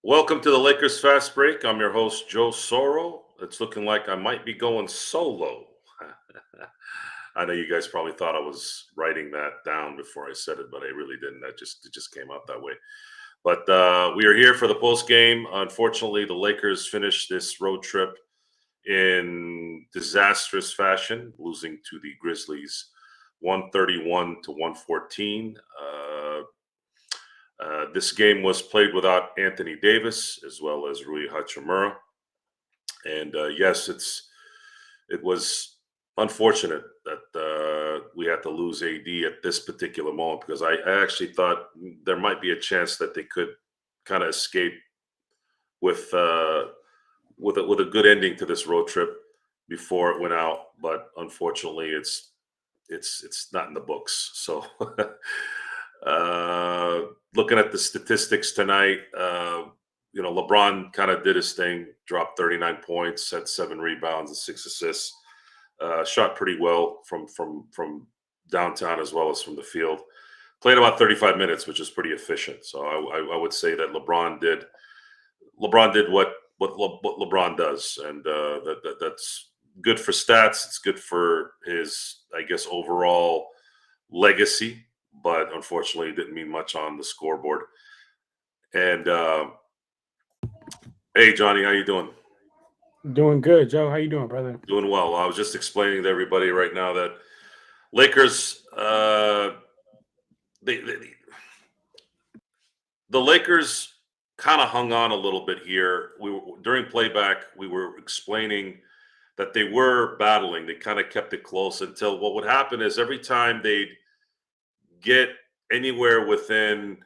Welcome to the Lakers Fast Break. I'm your host, Joe Soro. It's looking like I might be going solo. I know you guys probably thought I was writing that down before I said it, but I really didn't. It just came out that way. But we are here for the post game. Unfortunately, the Lakers finished this road trip in disastrous fashion, losing to the Grizzlies 131 to 114. This game was played without Anthony Davis as well as Rui Hachimura, and yes, it was unfortunate that we had to lose AD at this particular moment because I actually thought there might be a chance that they could kind of escape with with a good ending to this road trip before it went out, but unfortunately, it's not in the books. So. Looking at the statistics tonight, LeBron kind of did his thing, dropped 39 points, had 7 rebounds and 6 assists. Shot pretty well from downtown as well as from the field. Played about 35 minutes, which is pretty efficient. So I would say that LeBron did what LeBron does, and that's good for stats. It's good for his, I guess, overall legacy. But unfortunately, it didn't mean much on the scoreboard. And hey, Johnny, how you doing? Doing good, Joe. How you doing, brother? Doing well. I was just explaining to everybody right now that Lakers, they, the Lakers kind of hung on a little bit here. During playback, we were explaining that they were battling. They kind of kept it close until what would happen is every time they'd get anywhere within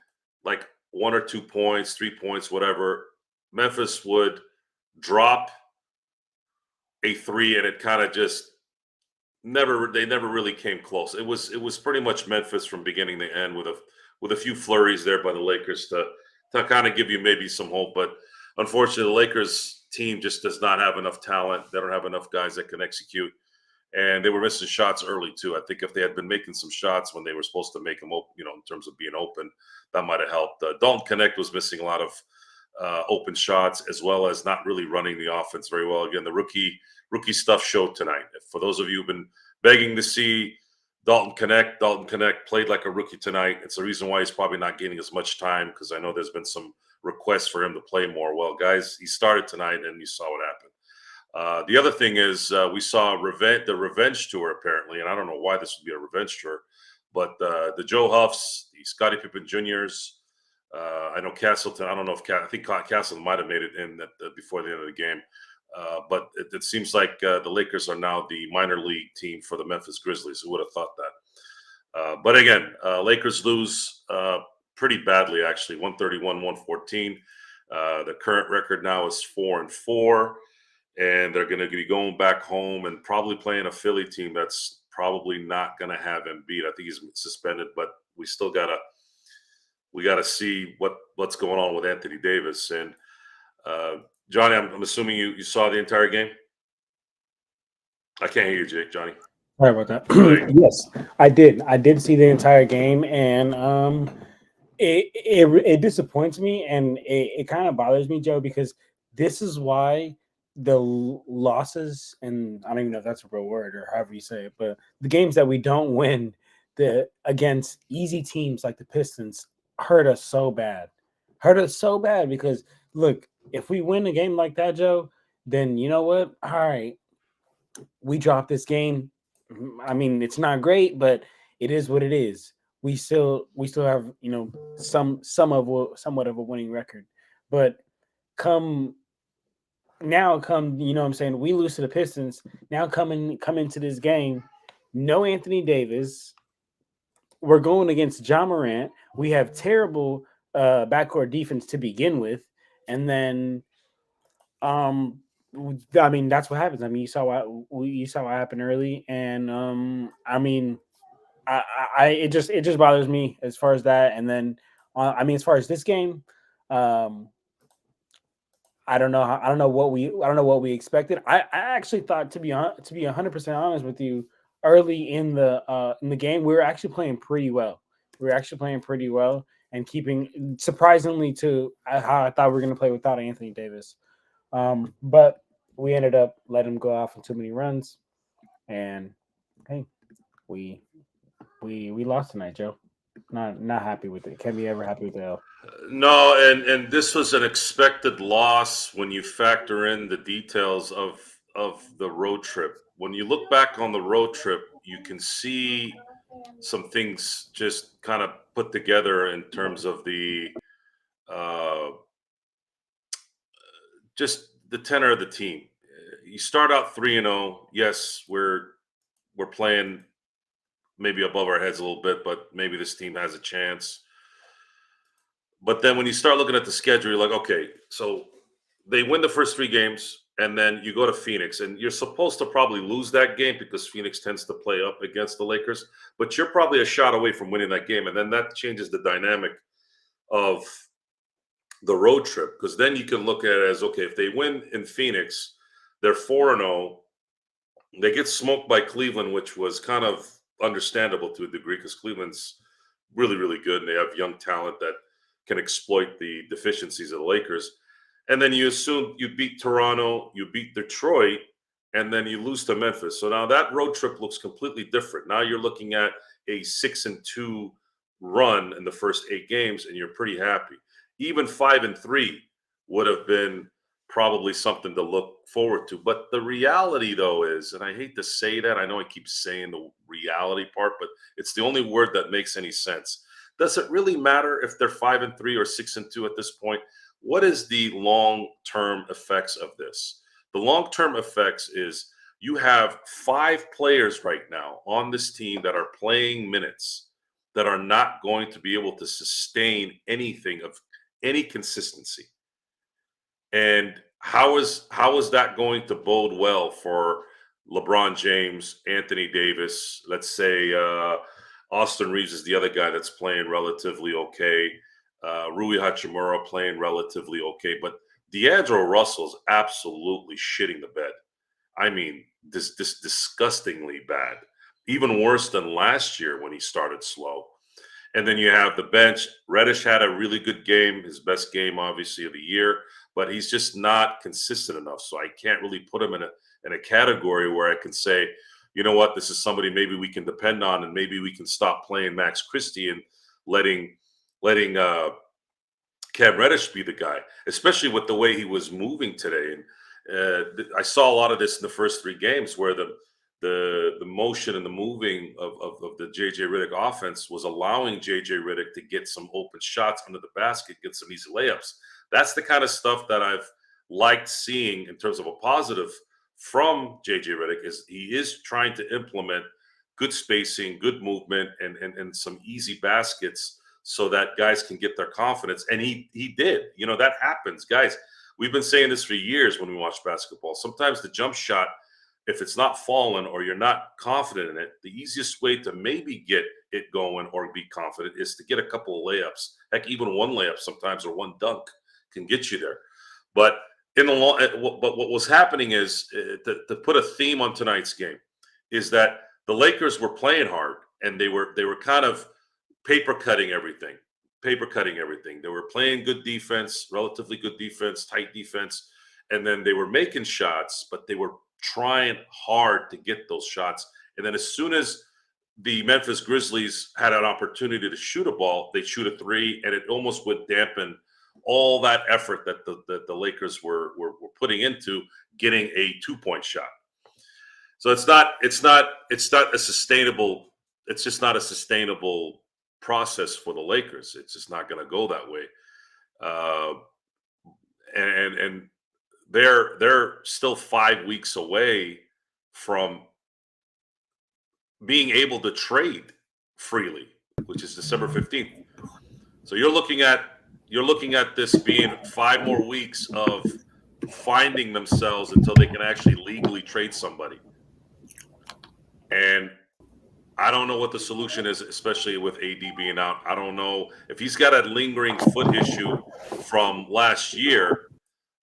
like 1 or 2 points, 3 points, whatever, Memphis would drop a three, and it kind of just they never really came close. It was pretty much Memphis from beginning to end with a few flurries there by the Lakers to kind of give you maybe some hope. But unfortunately, the Lakers team just does not have enough talent. They don't have enough guys that can execute. And they were missing shots early too. I think if they had been making some shots when they were supposed to make them, in terms of being open, that might have helped. Dalton Connect was missing a lot of open shots, as well as not really running the offense very well. Again, the rookie stuff showed tonight. For those of you who've been begging to see Dalton Connect played like a rookie tonight. It's the reason why he's probably not getting as much time, because I know there's been some requests for him to play more. Well, guys, he started tonight, and you saw what happened. The other thing is we saw the revenge tour, apparently, and I don't know why this would be a revenge tour, but the Joe Huffs, the Scottie Pippen Juniors, I know Castleton. I don't know if I think Castleton might have made it in before the end of the game, but it seems like the Lakers are now the minor league team for the Memphis Grizzlies. Who would have thought that? But again, Lakers lose pretty badly, actually, 131-114. The current record now is 4-4. And they're going to be going back home and probably playing a Philly team that's probably not going to have Embiid. I think he's suspended, but we gotta see what's going on with Anthony Davis. And Johnny, I'm assuming you saw the entire game. I can't hear you, Jake. Johnny. Sorry about that. Yes, I did. I did see the entire game, and it disappoints me, and it kind of bothers me, Joe, because this is why the losses, and I don't even know if that's a real word or however you say it, but the games that we don't win against easy teams like the Pistons hurt us so bad. Because look, if we win a game like that, Joe, then you know what? All right, we dropped this game. I mean, it's not great, but it is what it is. We still have somewhat of a winning record, but come what I'm saying, we lose to the Pistons. Now come into this game, no Anthony Davis. We're going against Ja Morant. We have terrible backcourt defense to begin with, and then I mean that's what happens. I mean you saw what happened early, and I mean it just bothers me as far as that, and then I mean as far as this game. I don't know. I don't know what we expected. I actually thought, to be 100% honest with you, early in the game we were actually playing pretty well. and keeping surprisingly to how I thought we were going to play without Anthony Davis. But we ended up letting him go off on too many runs, and hey, we lost tonight, Joe. Not happy with it. Can be ever happy with the L. No, and this was an expected loss when you factor in the details of the road trip. When you look back on the road trip, you can see some things just kind of put together in terms of the just the tenor of the team. You start out 3-0. Yes, we're playing maybe above our heads a little bit, but maybe this team has a chance. But then when you start looking at the schedule, you're like, okay, so they win the first 3 games, and then you go to Phoenix, and you're supposed to probably lose that game because Phoenix tends to play up against the Lakers, but you're probably a shot away from winning that game. And then that changes the dynamic of the road trip, because then you can look at it as, okay, if they win in Phoenix, they're 4-0. They get smoked by Cleveland, which was kind of understandable to a degree because Cleveland's really, really good, and they have young talent that can exploit the deficiencies of the Lakers. And then you assume you beat Toronto, you beat Detroit, and then you lose to Memphis. So now that road trip looks completely different. Now you're looking at a 6-2 run in the first 8 games, and you're pretty happy. Even 5-3 would have been probably something to look forward to. But the reality, though, is, and I hate to say that, I know I keep saying the reality part, but it's the only word that makes any sense. Does it really matter if they're 5-3 or 6-2 at this point? What is the long-term effects of this? The long-term effects is you have 5 players right now on this team that are playing minutes that are not going to be able to sustain anything of any consistency. And how is that going to bode well for LeBron James, Anthony Davis? Let's say Austin Reeves is the other guy that's playing relatively okay. Rui Hachimura playing relatively okay. But D'Angelo Russell's absolutely shitting the bed. I mean, this disgustingly bad. Even worse than last year when he started slow. And then you have the bench. Reddish had a really good game, his best game, obviously, of the year, but he's just not consistent enough. So I can't really put him in a category where I can say, you know what, this is somebody maybe we can depend on, and maybe we can stop playing Max Christie and letting Cam Reddish be the guy, especially with the way he was moving today. And I saw a lot of this in the first 3 games where the motion and the moving of the JJ Redick offense was allowing JJ Redick to get some open shots under the basket, get some easy layups. That's the kind of stuff that I've liked seeing in terms of a positive from JJ Redick. Is he is trying to implement good spacing, good movement, and some easy baskets so that guys can get their confidence. And he did. You know, that happens. Guys, we've been saying this for years when we watch basketball. Sometimes the jump shot, if it's not falling or you're not confident in it, the easiest way to maybe get it going or be confident is to get a couple of layups. Heck, even one layup sometimes or one dunk can get you there. But in the long, but what was happening is to put a theme on tonight's game is that the Lakers were playing hard and they were kind of paper cutting everything. They were playing good defense, relatively good defense, tight defense, and then they were making shots, but they were trying hard to get those shots. And then as soon as the Memphis Grizzlies had an opportunity to shoot a ball, they'd shoot a 3, and it almost would dampen all that effort that the Lakers were putting into getting a 2-point shot. So it's not a sustainable. It's just not a sustainable process for the Lakers. It's just not going to go that way. And they're still 5 weeks away from being able to trade freely, which is December 15th. So you're looking at this being 5 more weeks of finding themselves until they can actually legally trade somebody. And I don't know what the solution is, especially with AD being out. I don't know if he's got a lingering foot issue from last year.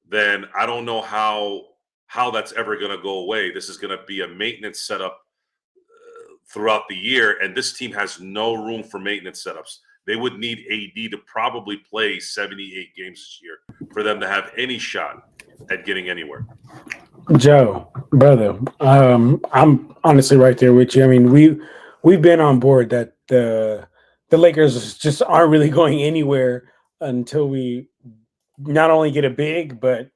Then I don't know how that's ever going to go away. This is going to be a maintenance setup throughout the year, and this team has no room for maintenance setups. They would need AD to probably play 78 games this year for them to have any shot at getting anywhere. Joe, brother, I'm honestly right there with you. I mean, we've been on board that the Lakers just aren't really going anywhere until we not only get a big, but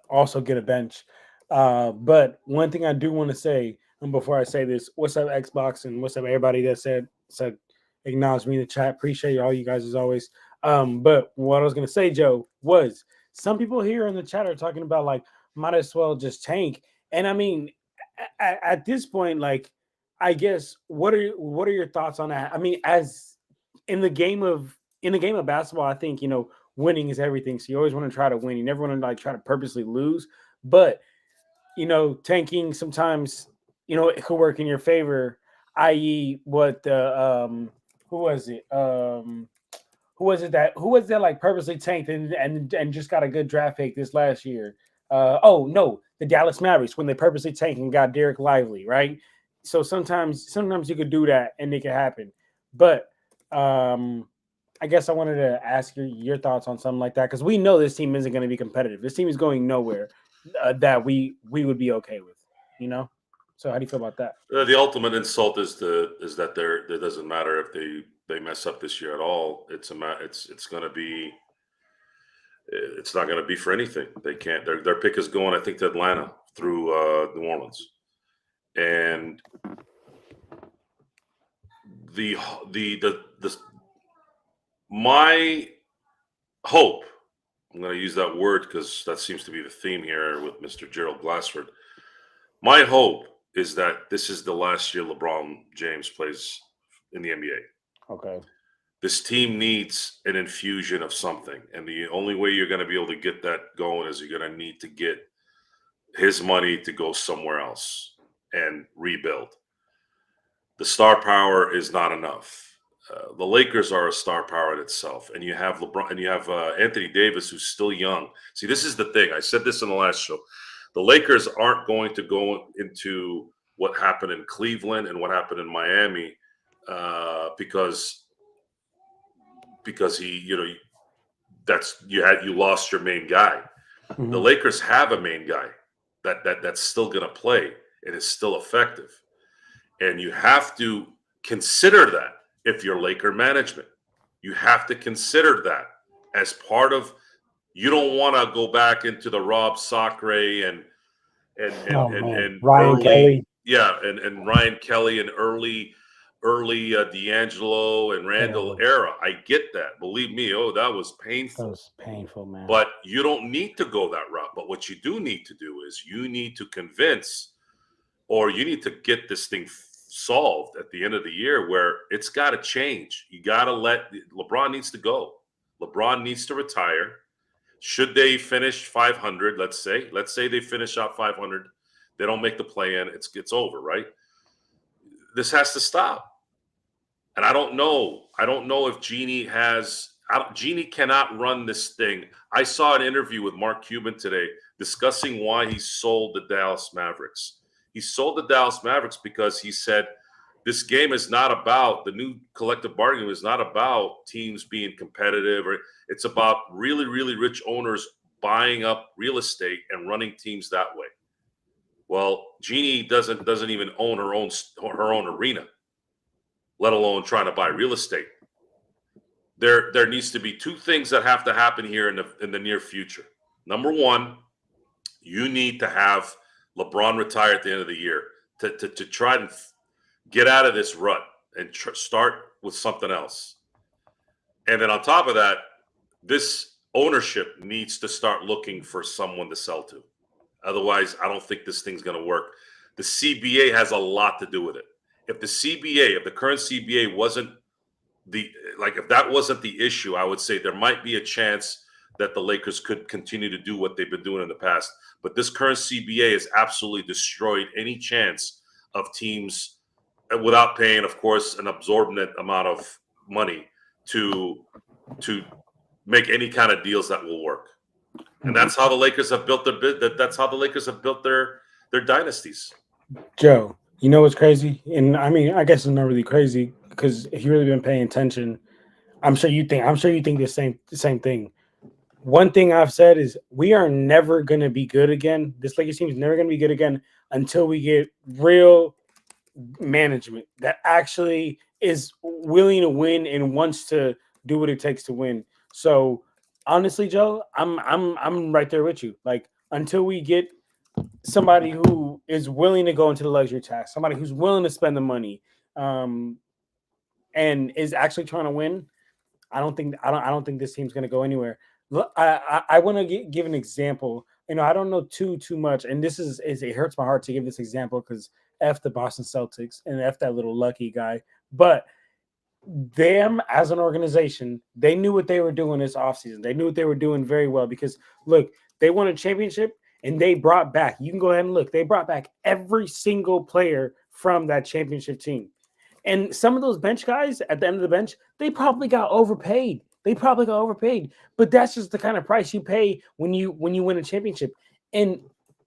also get a bench. But one thing I do want to say, and before I say this, what's up, Xbox, and what's up, everybody that said acknowledge me in the chat. Appreciate all you guys as always. But what I was gonna say, Joe, was some people here in the chat are talking about like might as well just tank. And I mean, at this point, like, I guess what are your thoughts on that? I mean, as in the game of basketball, I think winning is everything. So you always want to try to win. You never want to like try to purposely lose. But tanking sometimes it could work in your favor. I.e., what the who was it? Who was that like purposely tanked and just got a good draft pick this last year? Oh no, the Dallas Mavericks, when they purposely tanked and got Derek Lively, right? So sometimes you could do that and it can happen. But I guess I wanted to ask your thoughts on something like that, because we know this team isn't going to be competitive. This team is going nowhere that we would be okay with, So how do you feel about that? The ultimate insult is that it doesn't matter if they mess up this year at all. It's going to be. It's not going to be for anything. They can't. Their pick is going, I think, to Atlanta through New Orleans, and my hope. I'm going to use that word because that seems to be the theme here with Mr. Gerald Glassford. My hope is that this is the last year LeBron James plays in the NBA. Okay. This team needs an infusion of something. And the only way you're going to be able to get that going is you're going to need to get his money to go somewhere else and rebuild. The star power is not enough. The Lakers are a star power in itself. And you have LeBron and you have Anthony Davis, who's still young. See, this is the thing. I said this in the last show. The Lakers aren't going to go into what happened in Cleveland and what happened in Miami because he, you lost your main guy. Mm-hmm. The Lakers have a main guy that's still going to play and is still effective, and you have to consider that if you're Laker management. You have to consider that as part of. You don't want to go back into the Rob Sacre and Ryan Kelly. Yeah, and Ryan Kelly and early D'Angelo and Randall era. I get that. Believe me, that was painful. That was painful, man. But you don't need to go that route. But what you do need to do is you need to convince, or you need to get this thing solved at the end of the year where it's got to change. You got to LeBron needs to go. LeBron needs to retire. Should they finish 500, let's say they finish out 500, they don't make the play-in, it's over, right? This has to stop. And I don't know if Genie cannot run this thing. I saw an interview with Mark Cuban today discussing why he sold the Dallas Mavericks. He sold the Dallas Mavericks because he said this game is not about, the new collective bargaining is not about teams being competitive, or it's about really, really rich owners buying up real estate and running teams that way. Well, Jeannie doesn't even own her own arena, let alone trying to buy real estate. There needs to be two things that have to happen here in the near future. Number one, you need to have LeBron retire at the end of the year to try and get out of this rut and start with something else. And then on top of that, this ownership needs to start looking for someone to sell to. Otherwise, I don't think this thing's going to work. The CBA has a lot to do with it. If the current CBA wasn't if that wasn't the issue, I would say there might be a chance that the Lakers could continue to do what they've been doing in the past. But this current CBA has absolutely destroyed any chance of teams, without paying, of course, an absorbent amount of money to make any kind of deals that will work. And that's how the Lakers have built their dynasties. Joe, you know what's crazy? And I mean, I guess it's not really crazy, because if you've really been paying attention, I'm sure you think the same thing. One thing I've said is we are never going to be good again. This Lakers team is never going to be good again until we get real management that actually is willing to win and wants to do what it takes to win. So honestly, Joe, I'm right there with you. Like until we get somebody who is willing to go into the luxury tax, somebody who's willing to spend the money, um, and is actually trying to win, I don't think this team's going to go anywhere. I want to give an example. I don't know too much, and this is it hurts my heart to give this example because f the Boston Celtics and f that little lucky guy, but them as an organization, they knew what they were doing this offseason. They knew what they were doing very well because look, they won a championship and they brought back. You can go ahead and look. They brought back every single player from that championship team. And some of those bench guys at the end of the bench, they probably got overpaid. But that's just the kind of price you pay when you win a championship. And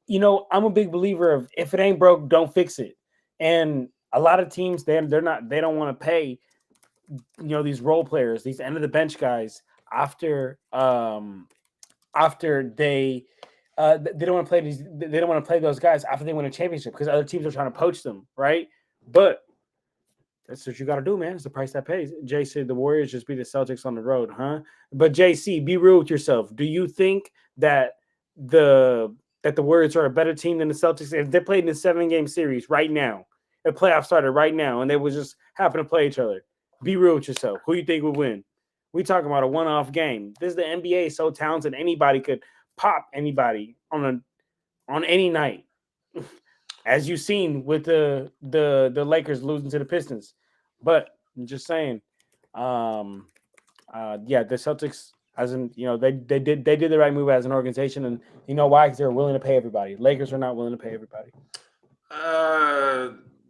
I'm a big believer of if it ain't broke, don't fix it. And a lot of teams they don't want to pay these role players, these end of the bench guys after they don't want to play those guys after they win a championship because other teams are trying to poach them, right? But that's what you got to do, man. It's the price that pays. Jay said the Warriors just beat the Celtics on the road, huh? But JC, be real with yourself. Do you think that the Warriors are a better team than the Celtics if they played in a 7-game series right now? The playoffs started right now, and they would just happen to play each other. Be real with yourself. Who you think would win? We talking about a one-off game. This is the NBA, so talented. Anybody could pop anybody on any night, as you've seen with the Lakers losing to the Pistons. But I'm just saying, the Celtics, as in they did the right move as an organization, and you know why? Because they're willing to pay everybody. Lakers are not willing to pay everybody.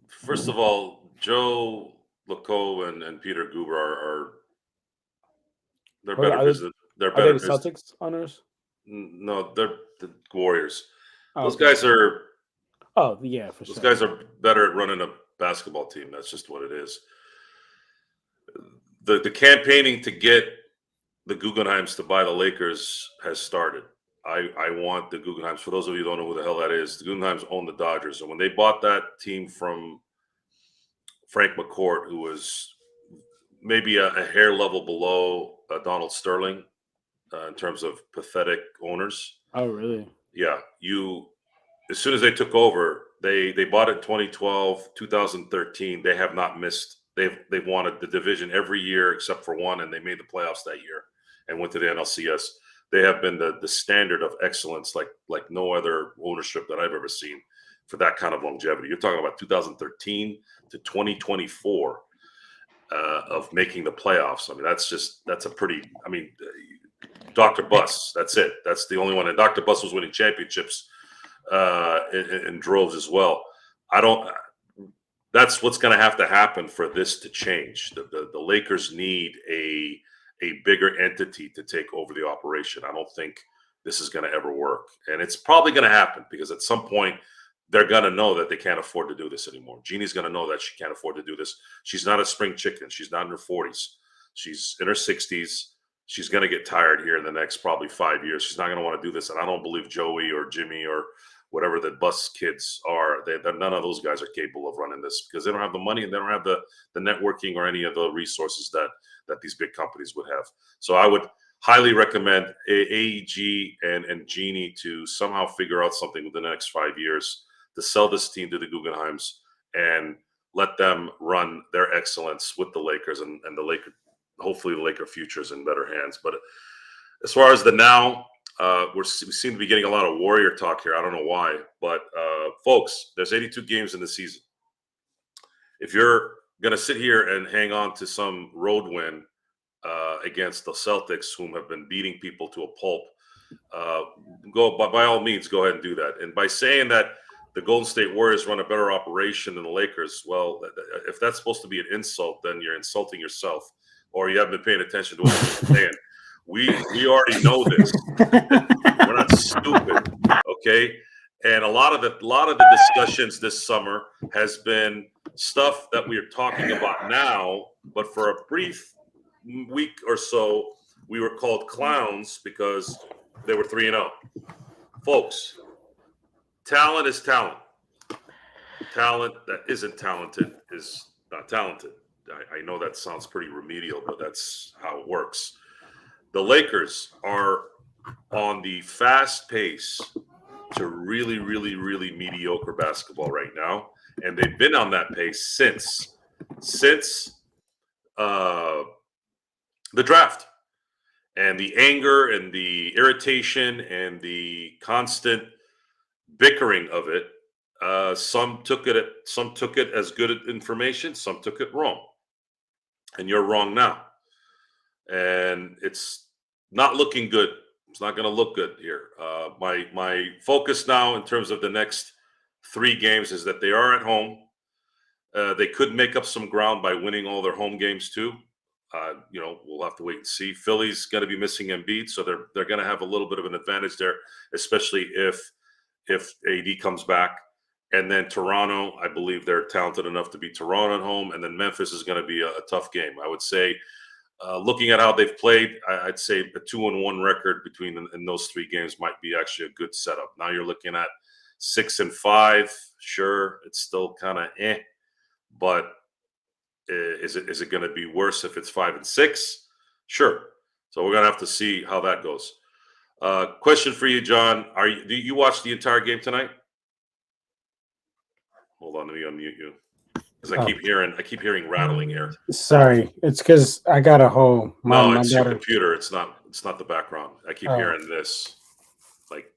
First of all, Joe Lacoe and Peter Guber are they're better business. They're better the business. Celtics owners? No, they're the Warriors. Those okay. guys are. Oh yeah, for those sure. guys are better at running a basketball team. That's just what it is. The campaigning to get the Guggenheims to buy the Lakers has started. I want the Guggenheims. For those of you who don't know who the hell that is, the Guggenheims own the Dodgers, and when they bought that team from Frank McCourt, who was maybe a hair level below Donald Sterling in terms of pathetic owners. Oh, really? Yeah. As soon as they took over, they bought it in 2012, 2013. They have not missed. They've won the division every year except for one, and they made the playoffs that year and went to the NLCS. They have been the standard of excellence, like no other ownership that I've ever seen for that kind of longevity. You're talking about 2013 to 2024 of making the playoffs. I mean, that's a pretty. I mean, Dr. Buss. That's it. That's the only one. And Dr. Buss was winning championships in droves as well. That's what's going to have to happen for this to change. The Lakers need a bigger entity to take over the operation. I don't think this is going to ever work. And it's probably going to happen because at some point they're going to know that they can't afford to do this anymore. Jeannie's going to know that she can't afford to do this. She's not a spring chicken. She's not in her 40s. She's in her 60s. She's going to get tired here in the next probably 5 years. She's not going to want to do this. And I don't believe Joey or Jimmy or whatever the Buss kids are. None of those guys are capable of running this because they don't have the money and they don't have the networking or any of the resources that these big companies would have. So I would highly recommend AEG and Jeannie to somehow figure out something within the next 5 years to sell this team to the Guggenheims and let them run their excellence with the Lakers and the hopefully the Laker future is in better hands. But as far as the now, we seem to be getting a lot of Warrior talk here. I don't know why, but folks, there's 82 games in the season. If you're going to sit here and hang on to some road win against the Celtics, whom have been beating people to a pulp, by all means, go ahead and do that. And by saying that the Golden State Warriors run a better operation than the Lakers, well, if that's supposed to be an insult, then you're insulting yourself, or you haven't been paying attention to what I'm saying. We already know this. We're not stupid, okay? And a lot of the discussions this summer has been stuff that we are talking about now, but for a brief week or so, we were called clowns because they were 3-0. Folks, talent is talent. Talent that isn't talented is not talented. I know that sounds pretty remedial, but that's how it works. The Lakers are on the fast pace to really, really, really mediocre basketball right now, and they've been on that pace since the draft. And the anger and the irritation and the constant bickering of it, some took it as good information, some took it wrong, and you're wrong now, and it's not looking good. It's not going to look good here. My focus now in terms of the next 3 games is that they are at home. They could make up some ground by winning all their home games too. We'll have to wait and see. Philly's going to be missing Embiid, so they're going to have a little bit of an advantage there, especially if AD comes back. And then Toronto, I believe they're talented enough to beat Toronto at home. And then Memphis is going to be a tough game. I would say, looking at how they've played, I'd say a 2-1 record in those 3 games might be actually a good setup. Now you're looking at 6-5. Sure, it's still kind of but is it going to be worse if it's 5-6? Sure. So we're going to have to see how that goes. Question for you, John: do you watch the entire game tonight? Hold on, let me unmute you because I keep hearing rattling here. Sorry, it's because I got a whole. It's your computer. It's not the background. I keep hearing this, like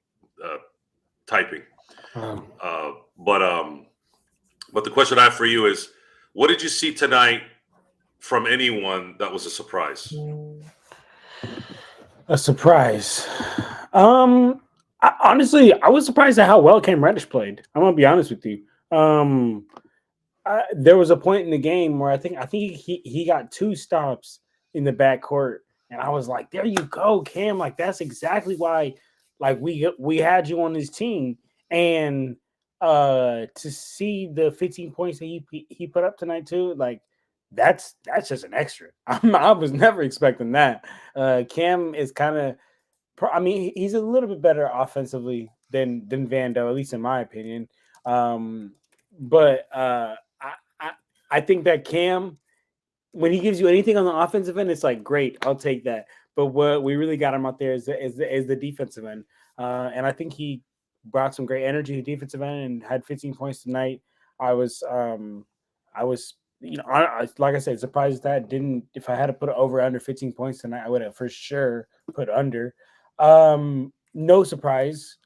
typing. But the question I have for you is, what did you see tonight from anyone that was a surprise? A surprise. Honestly, I was surprised at how well Cam Reddish played. I'm gonna be honest with you. There was a point in the game where I think he got 2 stops in the backcourt, and I was like, "There you go, Cam! Like that's exactly why, like we had you on this team." And to see the 15 points that he put up tonight too, like that's just an extra. I was never expecting that. Cam is kind of, I mean, he's a little bit better offensively than Vando, at least in my opinion. But I think that Cam, when he gives you anything on the offensive end, it's like great, I'll take that. But what we really got him out there is the defensive end, and I think he brought some great energy to defensive end and had 15 points tonight. I was like I said, surprised that didn't. If I had to put it over under 15 points tonight, I would have for sure put under. No surprise,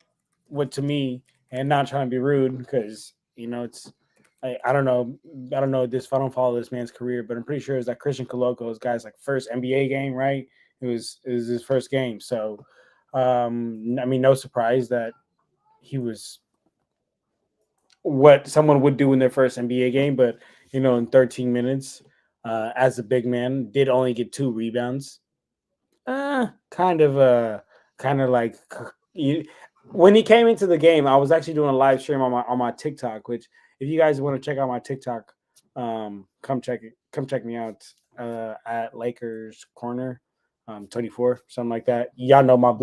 what to me, and not trying to be rude because it's. I don't know this. If I don't follow this man's career, but I'm pretty sure it's that Christian Coloco's guy's like first NBA game, right? It was his first game, so I mean, no surprise that he was what someone would do in their first NBA game, but in 13 minutes, as a big man, did only get 2 rebounds. Kind of like when he came into the game, I was actually doing a live stream on my TikTok, which if you guys want to check out my TikTok, come check me out at Lakers Corner 24, something like that. Y'all know my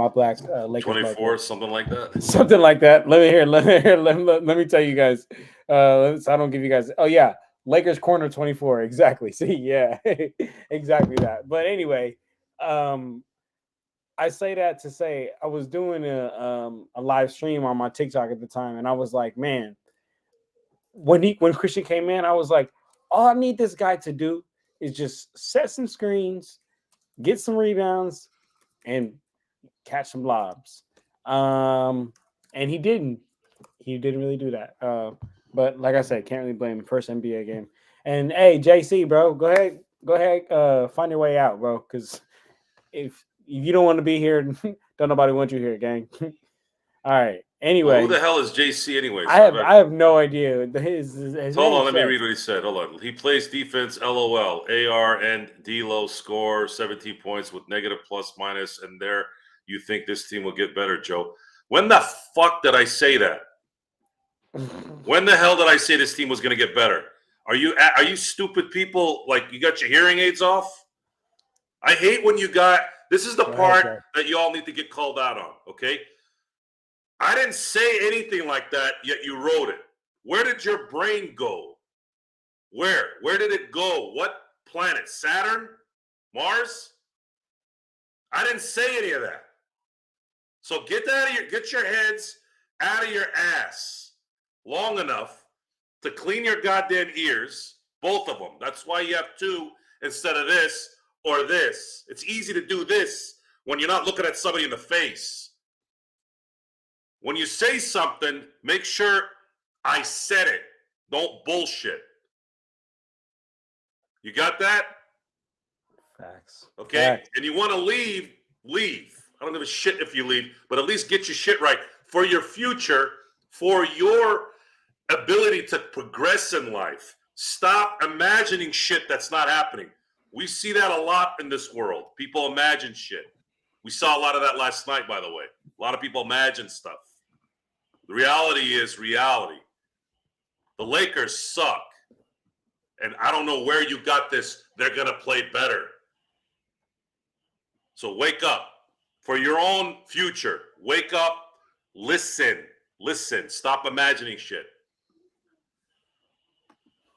black Lakers 24, something like that. Something like that. Let me tell you guys. So I don't give you guys. Oh yeah, Lakers Corner 24. Exactly. See, yeah, exactly that. But anyway, I say that to say I was doing a live stream on my TikTok at the time, and I was like, man, when Christian came in, I was like, all I need this guy to do is just set some screens, get some rebounds, and catch some lobs. And he didn't really do that. But like I said, can't really blame him. First NBA game. And hey, JC, bro, go ahead, find your way out, bro. Because if you don't want to be here, don't nobody want you here, gang. All right. Anyway, well, who the hell is JC anyway? I have no idea. His hold on, let me read what he said. Hold on. He plays defense. LOL. AR and D-Lo score 17 points with negative plus minus, and there you think this team will get better, Joe. When the fuck did I say that? When the hell did I say this team was going to get better? Are you stupid people? Like, you got your hearing aids off? I hate when this is the part that you all need to get called out on, okay? I didn't say anything like that, yet you wrote it. Where did your brain go? Where did it go? What planet? Saturn? Mars? I didn't say any of that. So get your heads out of your ass long enough to clean your goddamn ears, both of them. That's why you have two instead of this or this. It's easy to do this when you're not looking at somebody in the face. When you say something, make sure I said it. Don't bullshit. You got that? Facts. Okay? Facts. And you want to leave. I don't give a shit if you leave, but at least get your shit right for your future, for your ability to progress in life. Stop imagining shit that's not happening. We see that a lot in this world. People imagine shit. We saw a lot of that last night, by the way. A lot of people imagine stuff. The reality is reality. The Lakers suck. And I don't know where you got this. They're going to play better. So wake up. For your own future, wake up, listen. Stop imagining shit.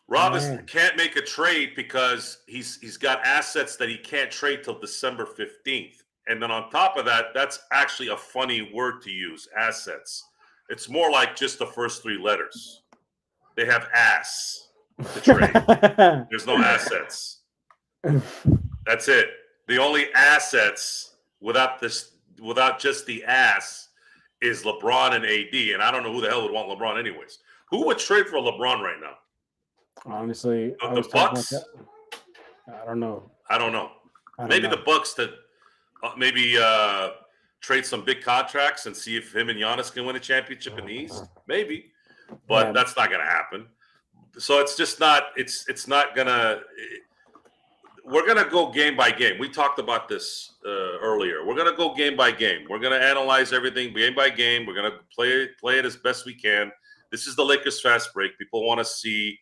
Robinson can't make a trade because he's got assets that he can't trade till December 15th. And then on top of that, that's actually a funny word to use, assets. It's more like just the first three letters. They have ass to trade. There's no assets. That's it. The only assets without just the ass is LeBron and AD. And I don't know who the hell would want LeBron anyways. Who would trade for LeBron right now? Honestly, the Bucks. I don't know. Maybe the Bucks to trade some big contracts and see if him and Giannis can win a championship in the East. Maybe, but that's not going to happen. So it's just not. It's not gonna. We're gonna go game by game. We talked about this earlier. We're gonna go game by game. We're gonna analyze everything game by game. We're gonna play it as best we can. This is the Lakers fast break. People want to see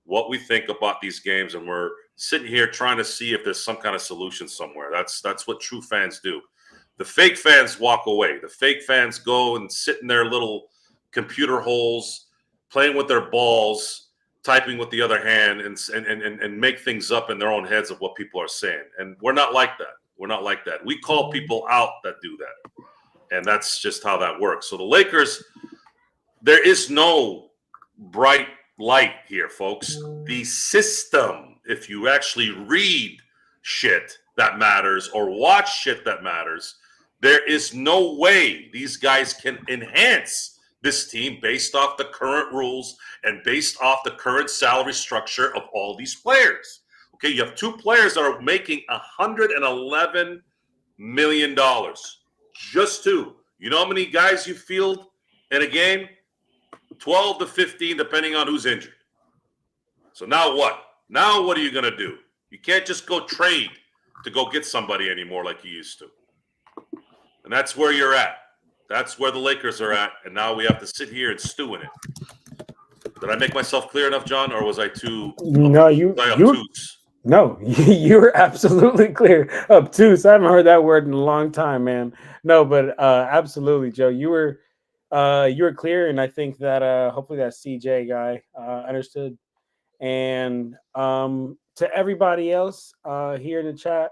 what we think about these games, and we're sitting here trying to see if there's some kind of solution somewhere. That's what true fans do. The fake fans walk away. The fake fans go and sit in their little computer holes, playing with their balls, typing with the other hand, and make things up in their own heads of what people are saying. And we're not like that. We're not like that. We call people out that do that. And that's just how that works. So the Lakers, there is no bright light here, folks. The system, if you actually read shit that matters or watch shit that matters, there is no way these guys can enhance this team based off the current rules and based off the current salary structure of all these players. Okay, you have two players that are making $111 million. Just two. You know how many guys you field in a game? 12 to 15, depending on who's injured. So now what? Now what are you going to do? You can't just go trade to go get somebody anymore like you used to. And that's where you're at. That's where the Lakers are at, and now we have to sit here and stew in it. Did I make myself clear enough, John, or was I too? No, you were absolutely clear. Obtuse. I haven't heard that word in a long time, man. No, but absolutely, Joe. You were clear, and I think that hopefully that CJ guy understood. And to everybody else here in the chat.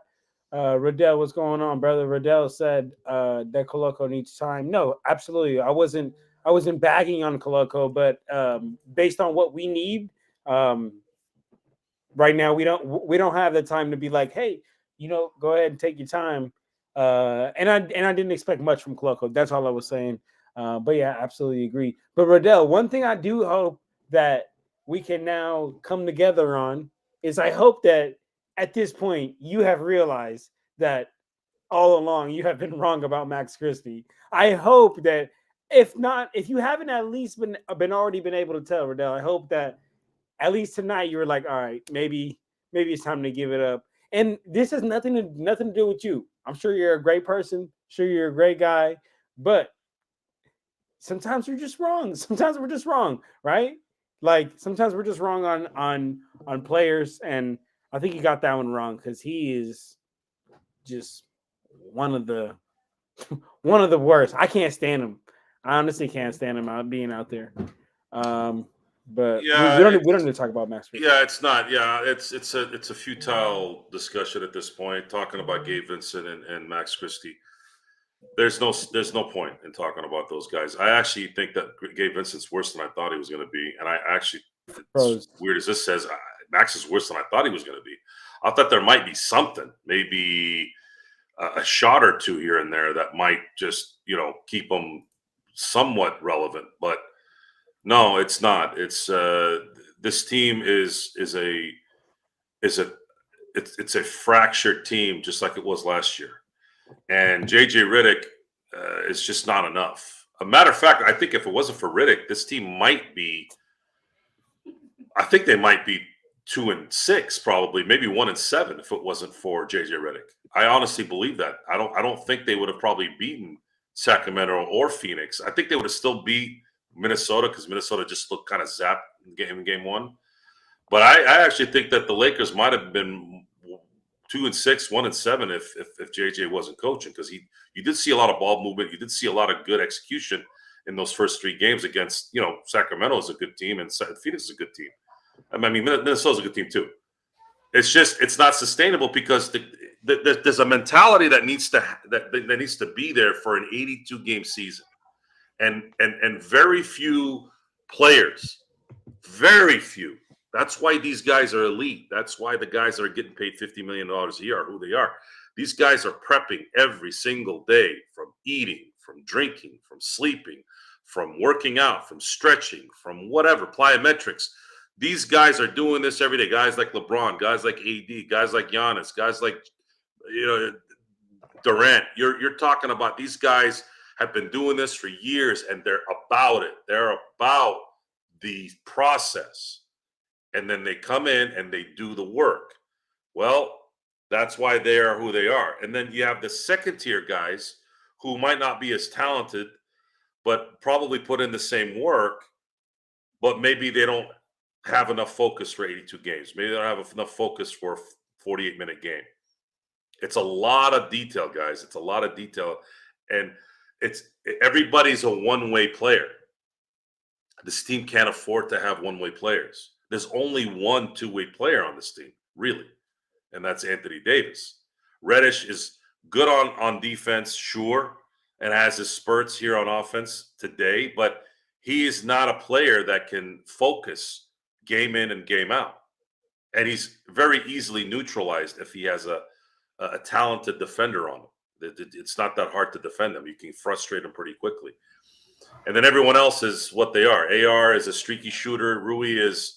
Riddell, what's going on, brother? Riddell said that Coloco needs time. No, absolutely. I wasn't bagging on Coloco, but based on what we need right now, we don't have the time to be like, hey, go ahead and take your time. And I didn't expect much from Coloco. That's all I was saying. But yeah, absolutely agree. But Riddell, one thing I do hope that we can now come together on is I hope that at this point, you have realized that all along you have been wrong about Max Christie. I hope that if you haven't at least been already been able to tell, Riddell, I hope that at least tonight you were like, all right, maybe it's time to give it up. And this has nothing to do with you. I'm sure you're a great person. Sure, you're a great guy, but sometimes you're just wrong. Sometimes we're just wrong, right? Like sometimes we're just wrong on players, and I think you got that one wrong because he is just one of the worst. I can't stand him. I honestly can't stand him out being out there. But Yeah, we don't need to talk about Max. yeah, it's not. Yeah, it's a futile discussion at this point. Talking about Gabe Vincent and Max Christie, there's no point in talking about those guys. I actually think that Gabe Vincent's worse than I thought he was going to be, and I actually, as Pros. weird as this says, Max is worse than I thought he was going to be. I thought there might be something, maybe a shot or two here and there that might just keep him somewhat relevant, but no, it's not. It's this team is a it's a fractured team, just like it was last year. And JJ Riddick is just not enough. A matter of fact, I think if it wasn't for Riddick, this team might be. I think they might be 2-6, probably maybe 1-7 if it wasn't for JJ Riddick. I honestly believe that. I don't think they would have probably beaten Sacramento or Phoenix. I think they would have still beat Minnesota because Minnesota just looked kind of zapped in game one. But I actually think that the Lakers might have been 2-6, 1-7 if JJ wasn't coaching, because you did see a lot of ball movement, you did see a lot of good execution in those first three games against Sacramento is a good team and Phoenix is a good team. I mean Minnesota's a good team too. It's not sustainable because there's a mentality that needs to be there for an 82 game season, and very few players, very few. That's why these guys are elite. That's why the guys that are getting paid $50 million a year are who they are. These guys are prepping every single day, from eating, from drinking, from sleeping, from working out, from stretching, from whatever, plyometrics. These guys are doing this every day. Guys like LeBron, guys like AD, guys like Giannis, guys like Durant. You're talking about these guys have been doing this for years, and they're about it. They're about the process. And then they come in and they do the work. Well, that's why they are who they are. And then you have the second tier guys who might not be as talented, but probably put in the same work, but maybe they don't have enough focus for 82 games. Maybe they don't have enough focus for a 48-minute game. It's a lot of detail, guys. It's a lot of detail. And everybody's a one-way player. This team can't afford to have one-way players. There's only one two-way player on this team, really, and that's Anthony Davis. Reddish is good on defense, sure, and has his spurts here on offense today, but he is not a player that can focus game in and game out. And he's very easily neutralized if he has a talented defender on him. It's not that hard to defend him. You can frustrate him pretty quickly. And then everyone else is what they are. AR is a streaky shooter. Rui is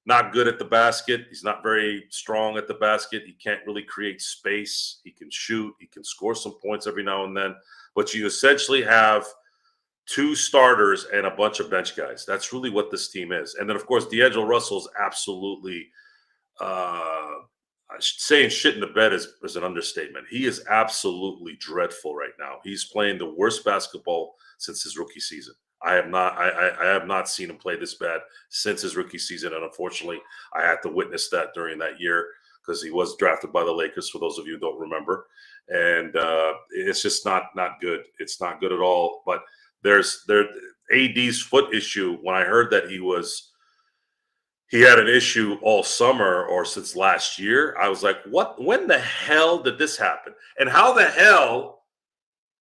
not good at the basket. He's not very strong at the basket. He can't really create space. He can shoot. He can score some points every now and then. But you essentially have two starters and a bunch of bench guys. That's really what this team is. And then, of course, D'Angelo Russell's absolutely saying shit in the bed is an understatement. He is absolutely dreadful right now. He's playing the worst basketball since his rookie season. I have not seen him play this bad since his rookie season, and unfortunately, I had to witness that during that year because he was drafted by the Lakers. For those of you who don't remember, and it's just not good. It's not good at all. But there's AD's foot issue. When I heard that he had an issue all summer or since last year, I was like, what? When the hell did this happen? And how the hell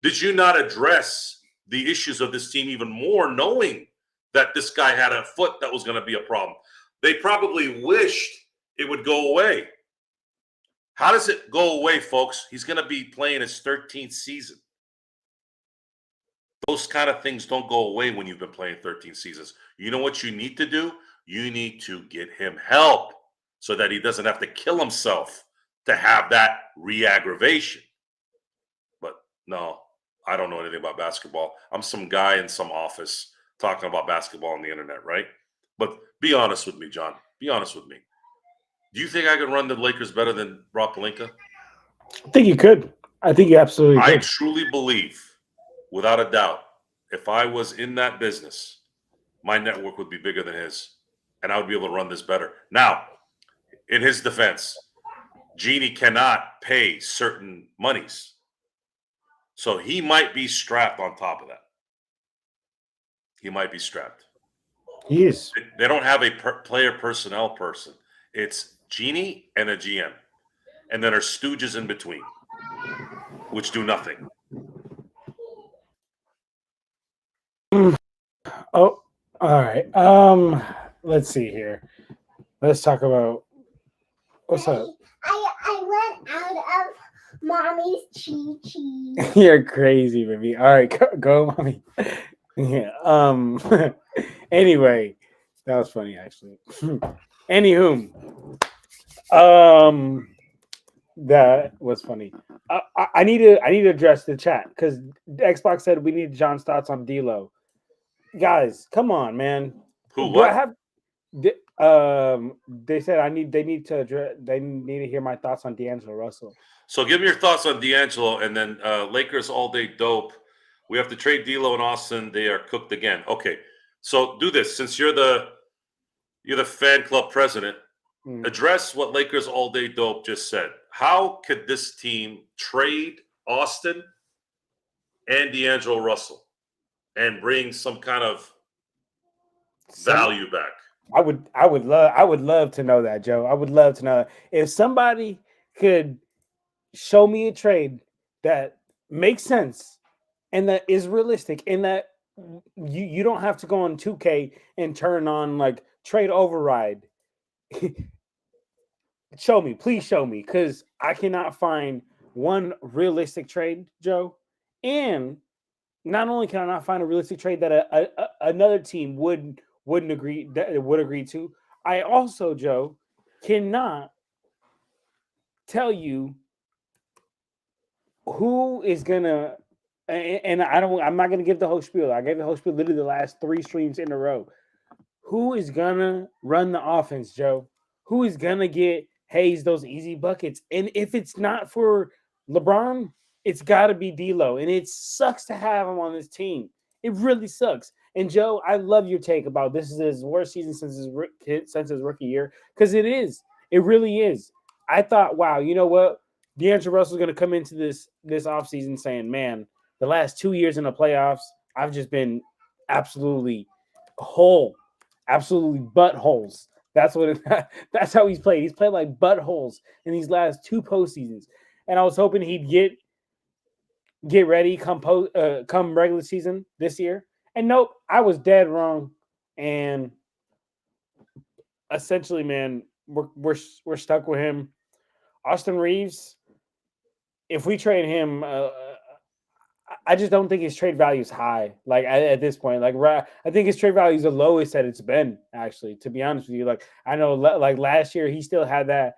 did you not address the issues of this team even more, knowing that this guy had a foot that was going to be a problem? They probably wished it would go away. How does it go away, folks? He's going to be playing his 13th season. Those kind of things don't go away when you've been playing 13 seasons. You know what you need to do? You need to get him help so that he doesn't have to kill himself to have that re-aggravation. But no, I don't know anything about basketball. I'm some guy in some office talking about basketball on the internet, right? But be honest with me, John. Be honest with me. Do you think I can run the Lakers better than Rob Pelinka? I think you could. I think you absolutely could. I truly believe, without a doubt, if I was in that business, my network would be bigger than his. and I would be able to run this better. Now, in his defense, Genie cannot pay certain monies. So he might be strapped on top of that. He might be strapped. He is. They don't have a player personnel person. It's Genie and a GM. And then are stooges in between, which do nothing. Oh, all right. Let's see here. Let's talk about what's up. I went out of mommy's chi-chi. You're crazy, baby. All right, go mommy. Yeah. Anyway, that was funny actually. Anywho, that was funny. I need to address the chat because Xbox said we need John's thoughts on D'Lo. Guys, come on, man. Who? Do What? I have? They said they need to hear my thoughts on D'Angelo Russell. So give me your thoughts on D'Angelo, and then Lakers all day dope. We have to trade D'Lo and Austin. They are cooked again. Okay, so do this since you're the fan club president. Address what Lakers all day dope just said. How could this team trade Austin and D'Angelo Russell and bring some kind of value back? I would love to know that, Joe. I would love to know that. If somebody could show me a trade that makes sense and that is realistic and that you don't have to go on 2K and turn on like trade override. Please show me, because I cannot find one realistic trade, Joe. And not only can I not find a realistic trade that another team would agree to, I also, Joe, cannot tell you who is gonna. And I'm not gonna give the whole spiel. I gave the whole spiel literally the last 3 streams in a row. Who is gonna run the offense, Joe? Who is gonna get Hayes those easy buckets? And if it's not for LeBron, it's got to be D'Lo. And it sucks to have him on this team. It really sucks. And Joe, I love your take about this is his worst season since his rookie year, because it is. It really is. I thought, wow, you know what? D'Angelo Russell's going to come into this offseason saying, man, the last 2 years in the playoffs, I've just been absolutely whole. Absolutely buttholes. That's how he's played. He's played like buttholes in these last 2 postseasons. And I was hoping he'd get ready come regular season this year. And nope, I was dead wrong. And essentially, man, we're stuck with him. Austin Reeves, if we trade him, I just don't think his trade value is high. Like at this point, like I think his trade value is the lowest that it's been. Actually, to be honest with you, like I know, like last year, he still had that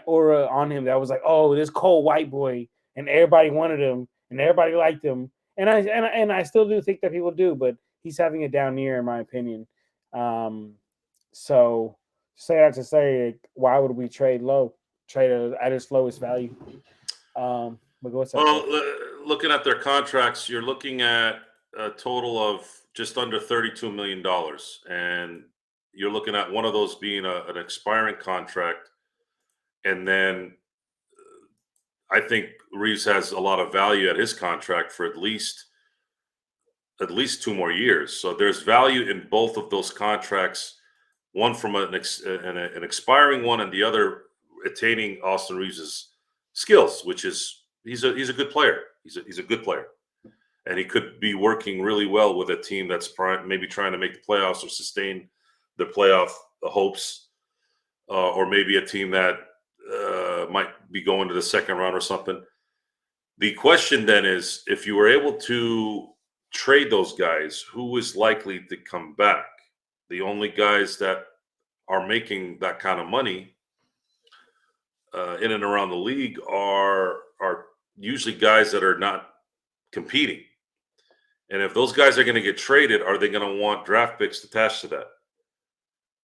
aura on him that was like, oh, this cold white boy, and everybody wanted him, and everybody liked him, and I still do think that people do, but he's having a down year in my opinion. So say that to say, why would we trade at its lowest value? But what's up? Well, looking at their contracts, you're looking at a total of just under $32 million. And you're looking at one of those being an expiring contract. And then I think Reeves has a lot of value at his contract for at least 2 more years. So there's value in both of those contracts, one from an expiring one and the other attaining Austin Reeves's skills, which is he's a good player. He's a good player, and he could be working really well with a team that's maybe trying to make the playoffs or sustain the playoff hopes, or maybe a team that might be going to the second round or something. The question then is, if you were able to trade those guys, who is likely to come back? The only guys that are making that kind of money in and around the league are usually guys that are not competing. And if those guys are going to get traded, are they going to want draft picks attached to that?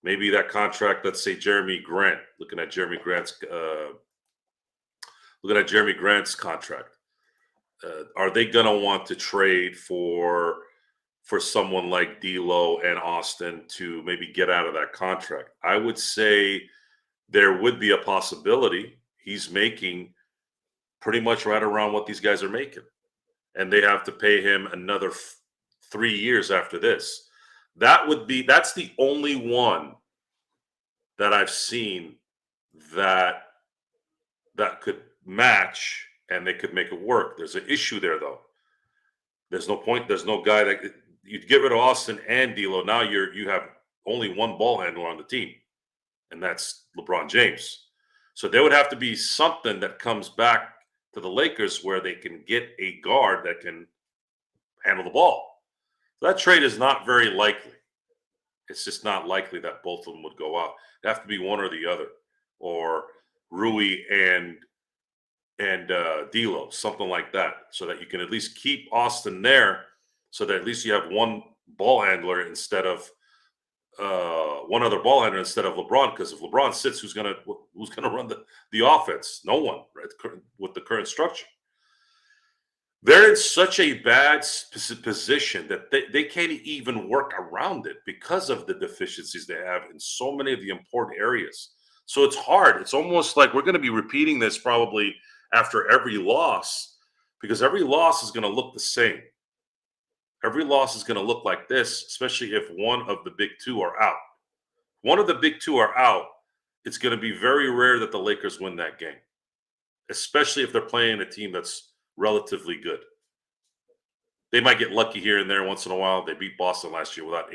Maybe that contract, let's say Jeremy Grant, looking at Jeremy Grant's contract. Are they going to want to trade for for someone like D'Lo and Austin to maybe get out of that contract. I would say there would be a possibility he's making pretty much right around what these guys are making, and they have to pay him another 3 years after this. That's the only one that I've seen that could match and they could make it work. There's an issue there though. There's no point. There's no guy that you'd get rid of Austin and D'Lo. Now you have only one ball handler on the team, and that's LeBron James. So there would have to be something that comes back to the Lakers where they can get a guard that can handle the ball. So that trade is not very likely. It's just not likely that both of them would go out. It'd have to be one or the other, or Rui and D'Lo, something like that, so that you can at least keep Austin there, so that at least you have one ball handler instead of one other ball handler instead of LeBron. Because if LeBron sits, who's gonna run the offense? No one, right? With the current structure, they're in such a bad position that they can't even work around it because of the deficiencies they have in so many of the important areas. So it's hard. It's almost like we're going to be repeating this probably after every loss, because every loss is going to look the same. Every loss is going to look like this, especially if one of the big two are out. One of the big two are out, it's going to be very rare that the Lakers win that game, especially if they're playing a team that's relatively good. They might get lucky here and there once in a while. They beat Boston last year without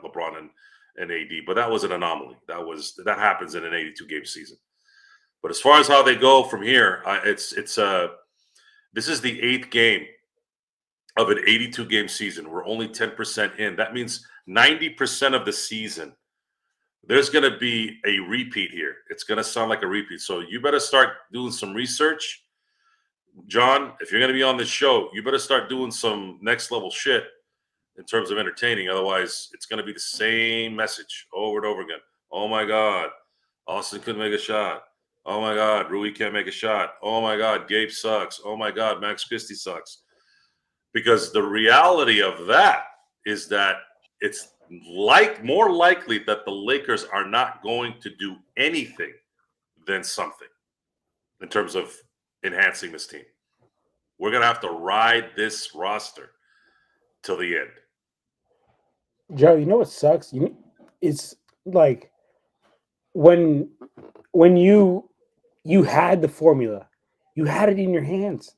LeBron and AD, but that was an anomaly. That happens in an 82-game season. But as far as how they go from here, this is the 8th game of an 82-game season. We're only 10% in. That means 90% of the season, there's going to be a repeat here. It's going to sound like a repeat. So you better start doing some research. John, if you're going to be on this show, you better start doing some next level shit in terms of entertaining. Otherwise, it's going to be the same message over and over again. Oh my God, Austin couldn't make a shot. Oh my God, Rui can't make a shot. Oh my God, Gabe sucks. Oh my God, Max Christie sucks. Because the reality of that is that it's more likely that the Lakers are not going to do anything than something in terms of enhancing this team. We're going to have to ride this roster till the end. Joe, you know what sucks? It's like when you had the formula, you had it in your hands.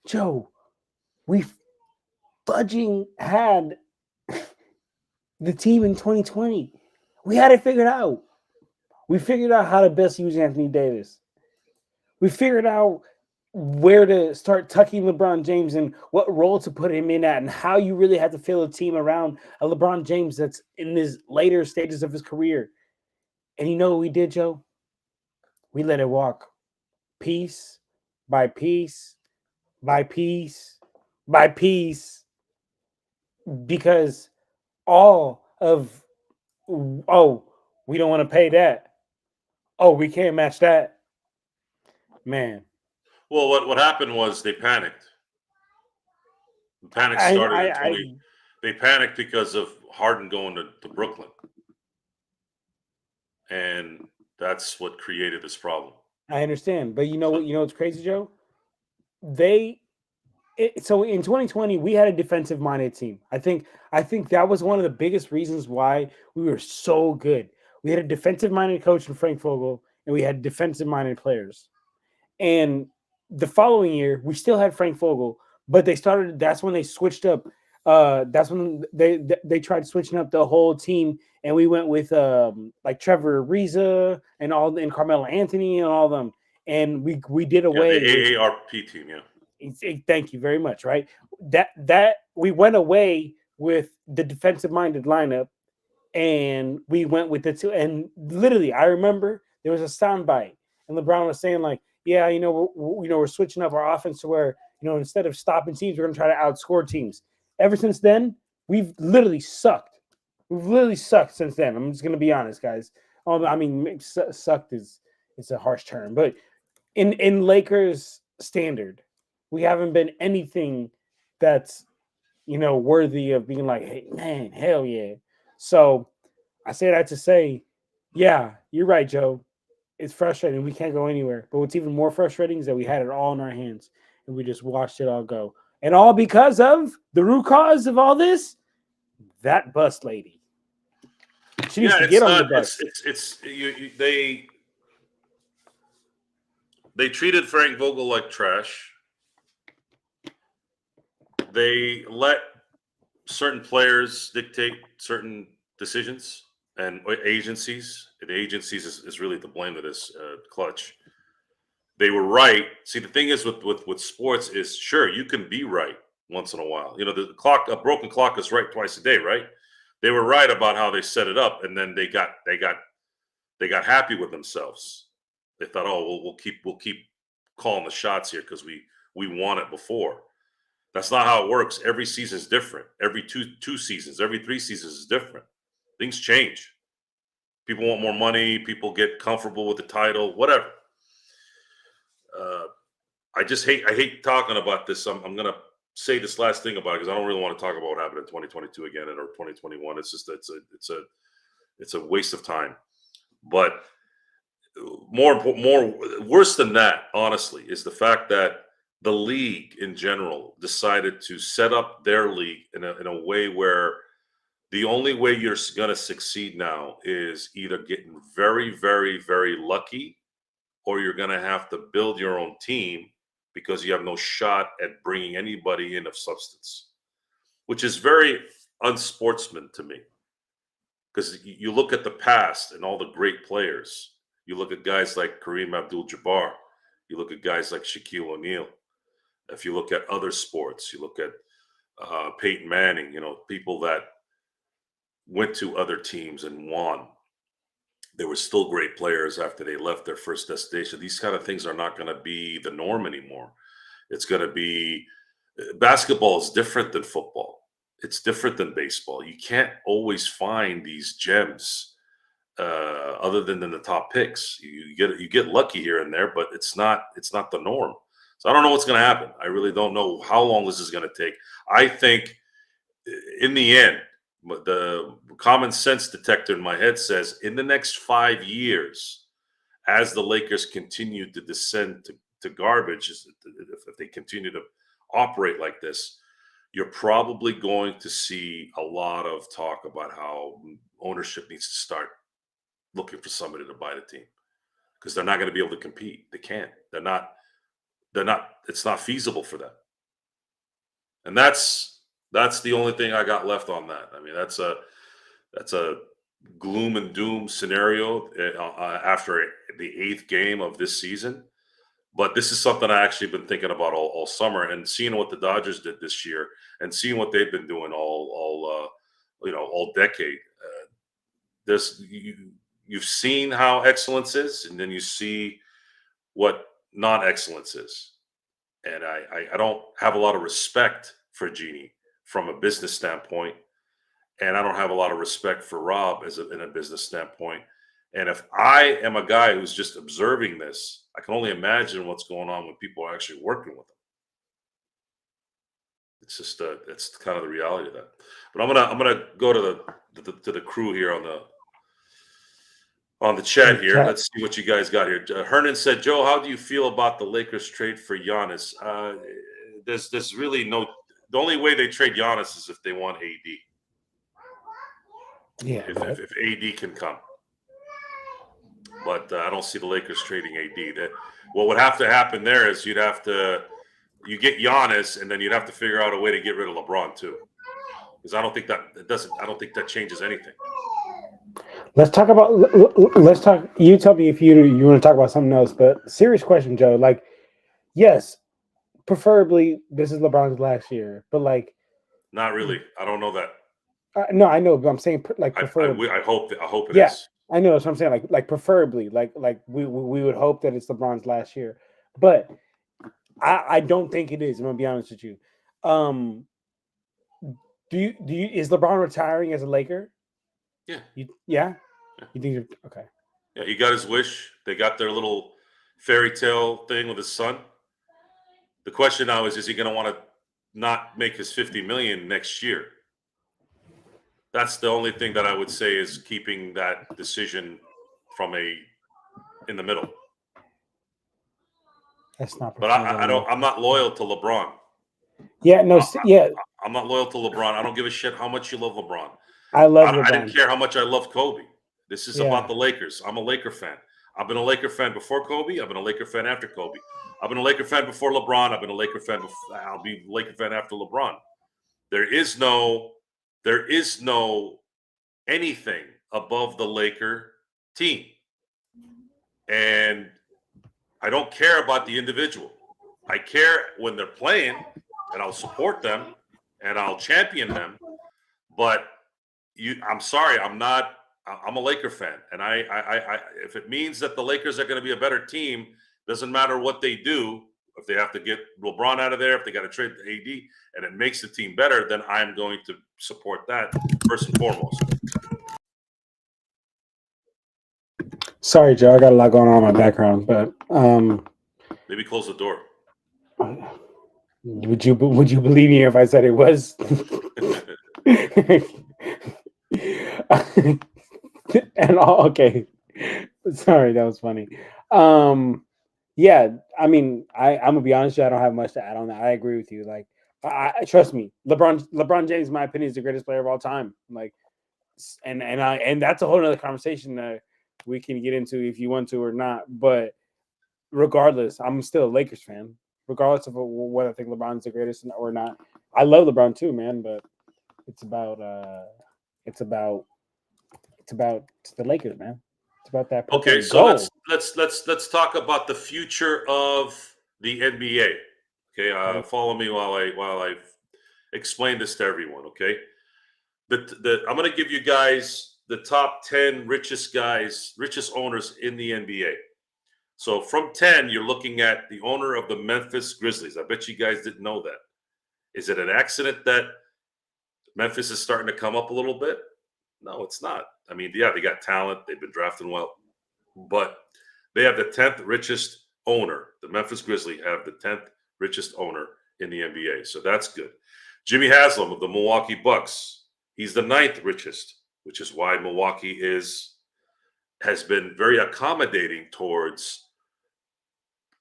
Joe, we fudging had the team in 2020. We had it figured out. We figured out how to best use Anthony Davis. We figured out where to start tucking LeBron James and what role to put him in at, and how you really have to fill a team around a LeBron James that's in his later stages of his career. And you know what we did, Joe? We let it walk piece by piece by piece by piece, because all of, oh, we don't want to pay that. Oh, we can't match that. Man. Well, what happened was they panicked. The panic started in 20. They panicked because of Harden going to Brooklyn. And that's what created this problem. I understand. But you know what's crazy, Joe? So in 2020, we had a defensive-minded team. I think that was one of the biggest reasons why we were so good. We had a defensive-minded coach in Frank Vogel, and we had defensive-minded players. And the following year, we still had Frank Vogel, but that's when they switched up. That's when they tried switching up the whole team, and we went with like Trevor Ariza and Carmelo Anthony and all of them. And we did away the AARP team, yeah. Thank you very much. Right, that we went away with the defensive-minded lineup, and we went with the two. And literally, I remember there was a soundbite, and LeBron was saying like, "Yeah, we're switching up our offense to where instead of stopping teams, we're going to try to outscore teams." Ever since then, we've literally sucked. We've literally sucked since then. I'm just going to be honest, guys. I mean, sucked it's a harsh term, but in Lakers standard, we haven't been anything that's worthy of being like, hey, man, hell yeah. So I say that to say, yeah, you're right, Joe. It's frustrating. We can't go anywhere. But what's even more frustrating is that we had it all in our hands and we just watched it all go. And all because of the root cause of all this, that bus lady. She needs to it's get on the not. bus. They treated Frank Vogel like trash. They let certain players dictate certain decisions and agencies. The agencies is really to blame of this clutch. They were right. See, the thing is with sports is sure you can be right once in a while. A broken clock is right twice a day, right? They were right about how they set it up, and then they got happy with themselves. They thought, oh, we'll keep calling the shots here because we won it before. That's not how it works. Every season is different. Every two seasons, every 3 seasons is different. Things change. People want more money. People get comfortable with the title. Whatever. I hate talking about this. I'm gonna say this last thing about it because I don't really want to talk about what happened in 2022 again or 2021. It's just it's a waste of time. But more worse than that, honestly, is the fact that the league in general decided to set up their league in a way where the only way you're going to succeed now is either getting very, very, very lucky, or you're going to have to build your own team because you have no shot at bringing anybody in of substance, which is very unsportsman to me. Because you look at the past and all the great players. You look at guys like Kareem Abdul-Jabbar. You look at guys like Shaquille O'Neal. If you look at other sports, you look at Peyton Manning, people that went to other teams and won. They were still great players after they left their first destination. These kind of things are not going to be the norm anymore. It's going to be basketball is different than football. It's different than baseball. You can't always find these gems other than the top picks. You get lucky here and there, but it's not the norm. So I don't know what's going to happen. I really don't know how long this is going to take. I think in the end, the common sense detector in my head says in the next 5 years, as the Lakers continue to descend to garbage, if they continue to operate like this, you're probably going to see a lot of talk about how ownership needs to start looking for somebody to buy the team because they're not going to be able to compete. They can't. They're not. It's not feasible for them. And that's the only thing I got left on that. I mean, that's a gloom and doom scenario after the 8th game of this season. But this is something I actually been thinking about all summer, and seeing what the Dodgers did this year, and seeing what they've been doing all decade. You've seen how excellence is, and then you see what non-excellence is. And I don't have a lot of respect for Jeannie from a business standpoint, and I don't have a lot of respect for Rob in a business standpoint. And if I am a guy who's just observing this, I can only imagine what's going on when people are actually working with them. It's just it's kind of the reality of that. But I'm gonna go to the crew here on the chat here. Let's see what you guys got here. Hernan said, Joe, how do you feel about the Lakers trade for Giannis? There's really no. The only way they trade Giannis is if they want AD. Yeah, if AD can come. But I don't see the Lakers trading AD. What would have to happen there is you get Giannis, and then you'd have to figure out a way to get rid of LeBron too, because I don't think that changes anything. Let's talk. You tell me if you want to talk about something else. But serious question, Joe. Like, yes, preferably this is LeBron's last year, but like, not really. I don't know that. No, I know, but I'm saying like preferably. I hope it is. I know that's what I'm saying. Like preferably, like we would hope that it's LeBron's last year, but I don't think it is. I'm gonna be honest with you. Do you is LeBron retiring as a Laker? Yeah. Yeah. You think okay? Yeah, he got his wish. They got their little fairy tale thing with his son. The question now is he going to want to not make his $50 million next year. That's the only thing that I would say is keeping that decision from in the middle. That's not. But I don't. I'm not loyal to LeBron. Yeah, no, yeah. I'm not loyal to LeBron. I don't give a shit how much you love LeBron. I love LeBron. I didn't care how much I love Kobe. This is Yeah. about the Lakers. I'm a Laker fan. I've been a Laker fan before Kobe. I've been a Laker fan after Kobe. I've been a Laker fan before LeBron. I've been a Laker fan before, I'll be a Laker fan after LeBron. There is no anything above the Laker team. And I don't care about the individual. I care when they're playing, and I'll support them and I'll champion them. But I'm sorry, I'm a Laker fan. And I if it means that the Lakers are going to be a better team, doesn't matter what they do. If they have to get LeBron out of there, if they got to trade the AD, and it makes the team better, then I'm going to support that first and foremost. Sorry, Joe. I got a lot going on in my background, but maybe close the door. Would you believe me if I said it was? And all okay. Sorry, that was funny. Yeah, I mean, I'm gonna be honest with you, I don't have much to add on that. I agree with you. Like, I trust me, LeBron James, in my opinion, is the greatest player of all time. Like, and that's a whole other conversation that we can get into if you want to or not. But regardless, I'm still a Lakers fan, regardless of what I think LeBron's the greatest or not. I love LeBron too, man. But it's about the Lakers, man. It's about that. Okay, so let's talk about the future of the NBA. Okay, follow me while I explain this to everyone. Okay, I'm going to give you guys the top 10 richest owners in the NBA. So from 10, you're looking at the owner of the Memphis Grizzlies. I bet you guys didn't know that. Is it an accident that Memphis is starting to come up a little bit? No, it's not. I mean, yeah, they got talent. They've been drafting well. But they have the 10th richest owner. The Memphis Grizzlies have the 10th richest owner in the NBA. So that's good. Jimmy Haslam of the Milwaukee Bucks. He's the 9th richest, which is why Milwaukee has been very accommodating towards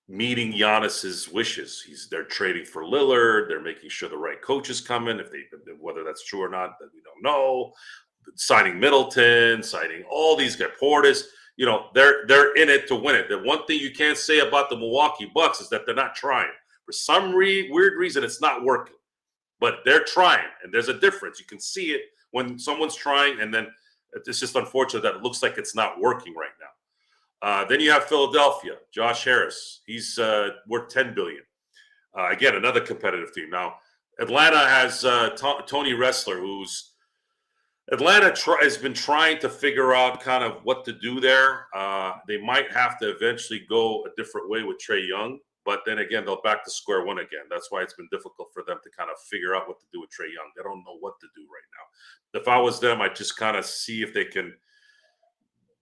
meeting Giannis's wishes. They're trading for Lillard. They're making sure the right coaches come in. Whether that's true or not, that we don't know. Signing Middleton, signing all these guys, Portis. You know, they're in it to win it. The one thing you can't say about the Milwaukee Bucks is that they're not trying. For some weird reason, it's not working. But they're trying, and there's a difference. You can see it when someone's trying, and then it's just unfortunate that it looks like it's not working right now. Then you have Philadelphia, Josh Harris. He's worth $10 billion. Again, another competitive team. Now, Atlanta has Tony Ressler, who's Atlanta has been trying to figure out kind of what to do there. They might have to eventually go a different way with Trae Young, but then again, they'll back to square one again. That's why it's been difficult for them to kind of figure out what to do with Trae Young. They don't know what to do right now. If I was them, I'd just kind of see if they can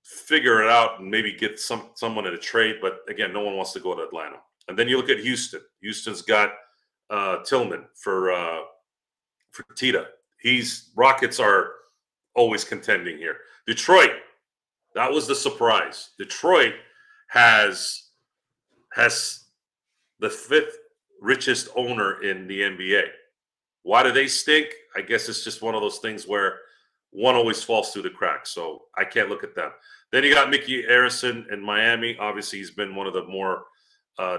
figure it out and maybe get someone in a trade. But again, no one wants to go to Atlanta. And then you look at Houston. Houston's got Tillman for Tita. Rockets are always contending here. Detroit, that was the surprise. Detroit has the 5th richest owner in the NBA. Why do they stink? I guess it's just one of those things where one always falls through the cracks. So I can't look at them. Then you got Mickey Arison in Miami. Obviously, he's been one of the more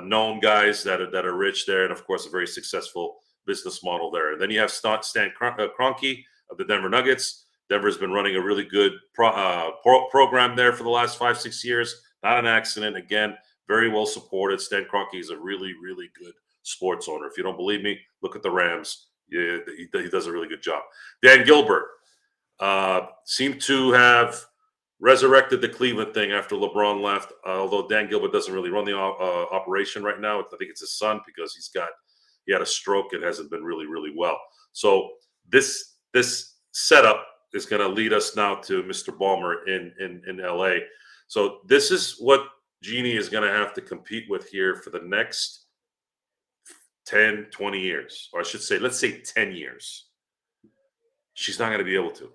known guys that are rich there, and of course, a very successful business model there. And then you have Stan Kroenke of the Denver Nuggets. Denver's been running a really good program there for the last 5-6 years. Not an accident. Again, very well supported. Stan Kroenke is a really, really good sports owner. If you don't believe me, look at the Rams. Yeah, he does a really good job. Dan Gilbert seemed to have resurrected the Cleveland thing after LeBron left, although Dan Gilbert doesn't really run the operation right now. I think it's his son because he had a stroke and hasn't been really, really well. So this setup is going to lead us now to Mr. Ballmer in LA. So this is what Jeannie is going to have to compete with here for the next 10, 20 years, or I should say, let's say 10 years, she's not going to be able to.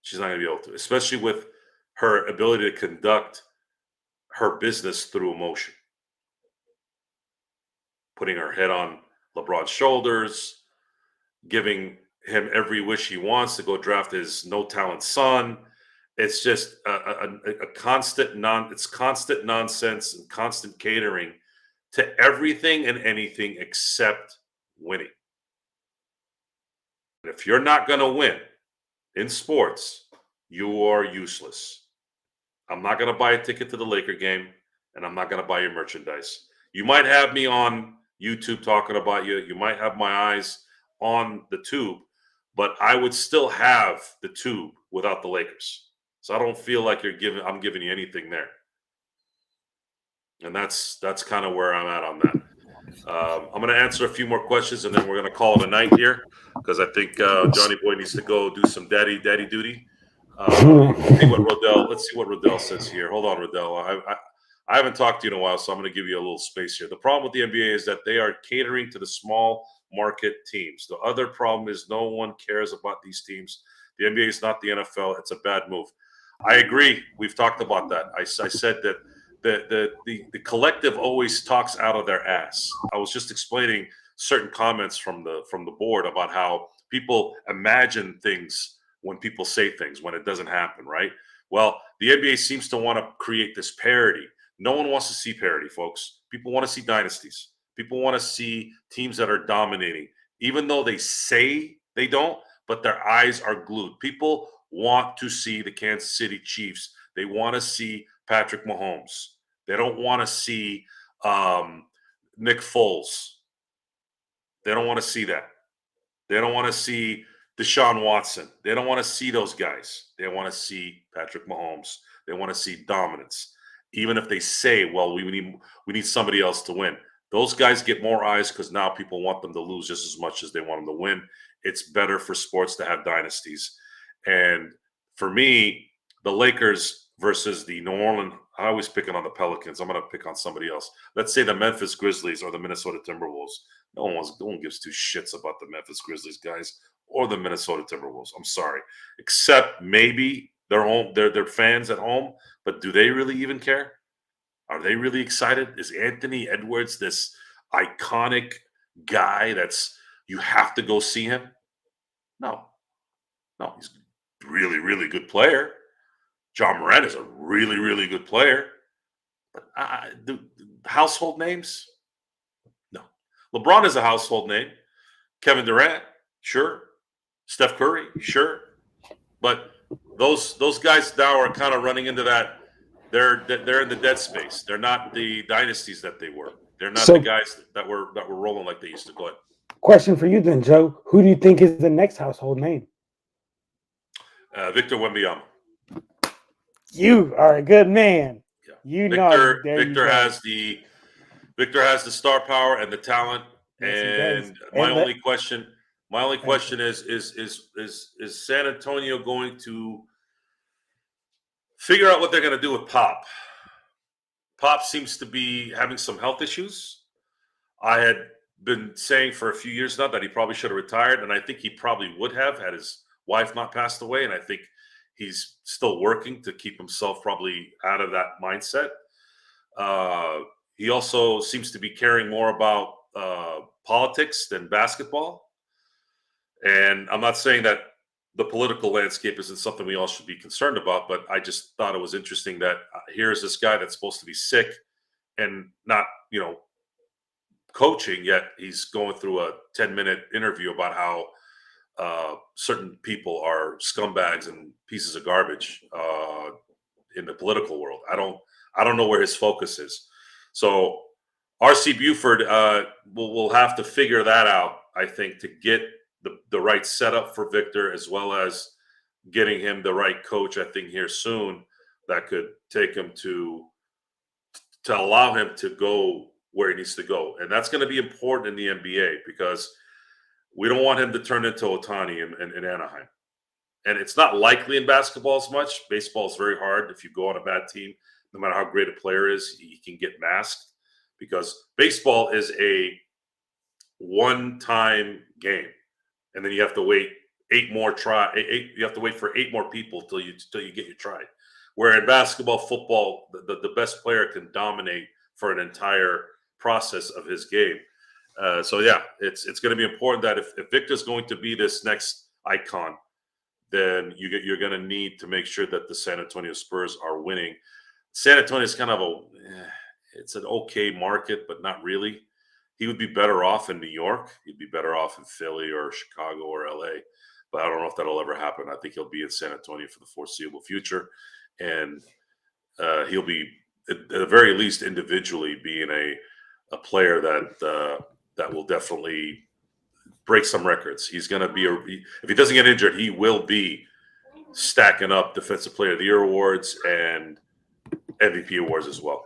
She's not going to be able to, especially with her ability to conduct her business through emotion. Putting her head on LeBron's shoulders, giving him every wish he wants to go draft his no-talent son. It's just a constant constant nonsense and constant catering to everything and anything except winning. And if you're not going to win in sports, you are useless. I'm not going to buy a ticket to the Laker game, and I'm not going to buy your merchandise. You might have me on YouTube talking about you. You might have my eyes on the tube, but I would still have the tube without the Lakers. So I don't feel like I'm giving you anything there. And that's kind of where I'm at on that. I'm going to answer a few more questions, and then we're going to call it a night here because I think Johnny Boy needs to go do some daddy duty. Let's see what Rodell says here. Hold on, Rodell. I haven't talked to you in a while, so I'm going to give you a little space here. The problem with the NBA is that they are catering to the small market teams. The other problem is no one cares about these teams. The NBA is not the NFL. It's a bad move. I agree. We've talked about that. I said that the collective always talks out of their ass. I was just explaining certain comments from the board about how people imagine things when people say things when it doesn't happen, right? Well, the NBA seems to want to create this parity. No one wants to see parity, folks. People want to see dynasties. People want to see teams that are dominating, even though they say they don't, but their eyes are glued. People want to see the Kansas City Chiefs. They want to see Patrick Mahomes. They don't want to see Nick Foles. They don't want to see that. They don't want to see Deshaun Watson. They don't want to see those guys. They want to see Patrick Mahomes. They want to see dominance. Even if they say, well, we need somebody else to win. Those guys get more eyes because now people want them to lose just as much as they want them to win. It's better for sports to have dynasties. And for me, the Lakers versus the New Orleans, I always picking on the Pelicans. I'm going to pick on somebody else. Let's say the Memphis Grizzlies or the Minnesota Timberwolves. No one gives two shits about the Memphis Grizzlies guys or the Minnesota Timberwolves. I'm sorry. Except maybe their fans at home, but do they really even care? Are they really excited? Is Anthony Edwards this iconic guy you have to go see him? No, he's a really, really good player. John Morant is a really, really good player. But the household names? No. LeBron is a household name. Kevin Durant, sure. Steph Curry, sure. But those guys now are kind of running into that. They're in the dead space. They're not the dynasties that they were. They're not the guys that were rolling like they used to. Go ahead. Question for you then, Joe. Who do you think is the next household name? Victor Wembanyama. You are a good man. Yeah. Victor has the star power and the talent. Yes, and my only question is San Antonio going to figure out what they're going to do with Pop? Pop seems to be having some health issues. I had been saying for a few years now that he probably should have retired, and I think he probably would have had his wife not passed away, and I think he's still working to keep himself probably out of that mindset. He also seems to be caring more about politics than basketball. And I'm not saying that the political landscape isn't something we all should be concerned about, but I just thought it was interesting that here's this guy that's supposed to be sick and not, coaching, yet he's going through a 10-minute interview about how certain people are scumbags and pieces of garbage in the political world. I don't know where his focus is. So RC Buford will have to figure that out, I think, to get the right setup for Victor, as well as getting him the right coach, I think, here soon that could take him to allow him to go where he needs to go. And that's going to be important in the NBA because we don't want him to turn into Ohtani in Anaheim. And it's not likely in basketball as much. Baseball is very hard. If you go on a bad team, no matter how great a player is, he can get masked because baseball is a one-time game, and then you have to wait you have to wait for 8 more people till you get your try. Where in basketball, football, the best player can dominate for an entire process of his game. So yeah, it's going to be important that if Victor's going to be this next icon, then you're going to need to make sure that the San Antonio Spurs are winning. San Antonio is kind of it's an okay market, but not really. He would be better off in New York. He'd be better off in Philly or Chicago or LA. But I don't know if that'll ever happen. I think he'll be in San Antonio for the foreseeable future. And he'll be, at the very least, individually being a player that will definitely break some records. He's going to be if he doesn't get injured, he will be stacking up Defensive Player of the Year awards and MVP awards as well.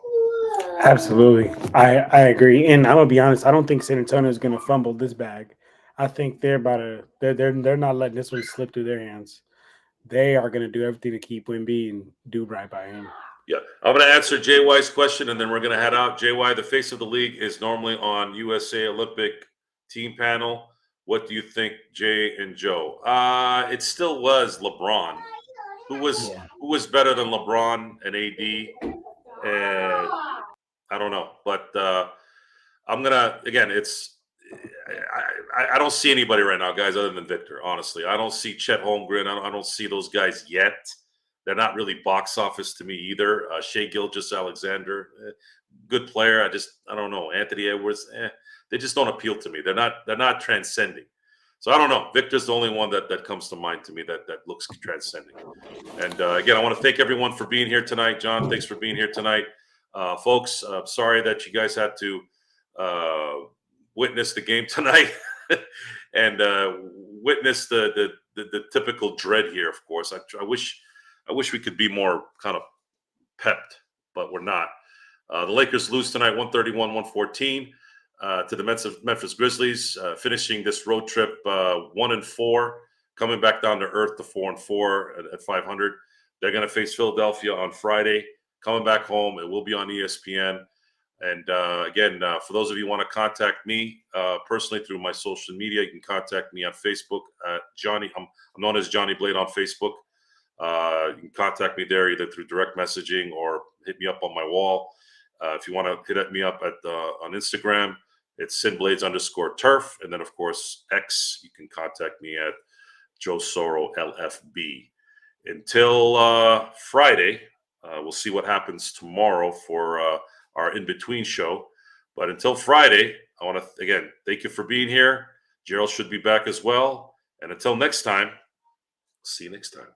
Absolutely, I agree, and I'm gonna be honest. I don't think San Antonio is gonna fumble this bag. I think they're not letting this one slip through their hands. They are gonna do everything to keep Wemby and do right by him. Yeah, I'm going to answer JY's question, and then we're going to head out. JY, the face of the league, is normally on USA Olympic team panel. What do you think, Jay and Joe? It still was LeBron. Who was better than LeBron and AD? And I don't know, but I'm gonna again. I don't see anybody right now, guys, other than Victor. Honestly, I don't see Chet Holmgren. I don't see those guys yet. They're not really box office to me either. Shea Gilgeous-Alexander, good player. I don't know. Anthony Edwards, they just don't appeal to me. They're not transcending. So I don't know. Victor's the only one that comes to mind to me that looks transcending. And again, I want to thank everyone for being here tonight. John, thanks for being here tonight. Folks, I'm sorry that you guys had to witness the game tonight and witness the typical dread here, of course. I wish we could be more kind of pepped, but we're not. The Lakers lose tonight 131-114 to the Memphis Grizzlies, finishing this road trip 1-4, coming back down to earth to 4-4 at 500. They're going to face Philadelphia on Friday, coming back home. It will be on ESPN. And again, for those of you who want to contact me personally through my social media, you can contact me on Facebook. Johnny, I'm known as Johnny Blade on Facebook. You can contact me there either through direct messaging or hit me up on my wall. If you want to hit me up on Instagram, it's SinBlades_turf. And then, of course, X, you can contact me at Joe Soro LFB. Until Friday, we'll see what happens tomorrow for our in-between show. But until Friday, I want to, again, thank you for being here. Gerald should be back as well. And until next time, see you next time.